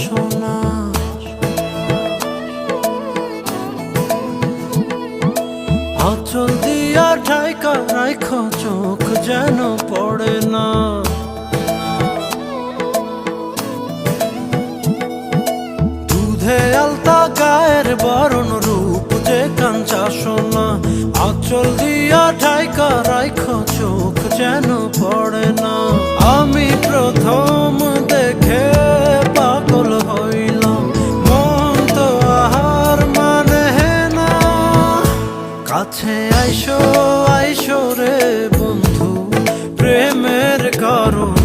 সোনা। আঁচল দিয়া ঢাইকা রাইখো চোখ যেন পড়ে না। দুধে আলতা গায়ের বরণ রূপ যে কাঞ্চা সোনা। আঁচল দিয়া ঢাইকা রাইখো চোখ যেন পড়ে না। আমি প্রথম দেখে পাগল হইলাম, মন তো আহার মানে না। কাছে আইসো আইসো রে বন্ধু, প্রেমের কারণ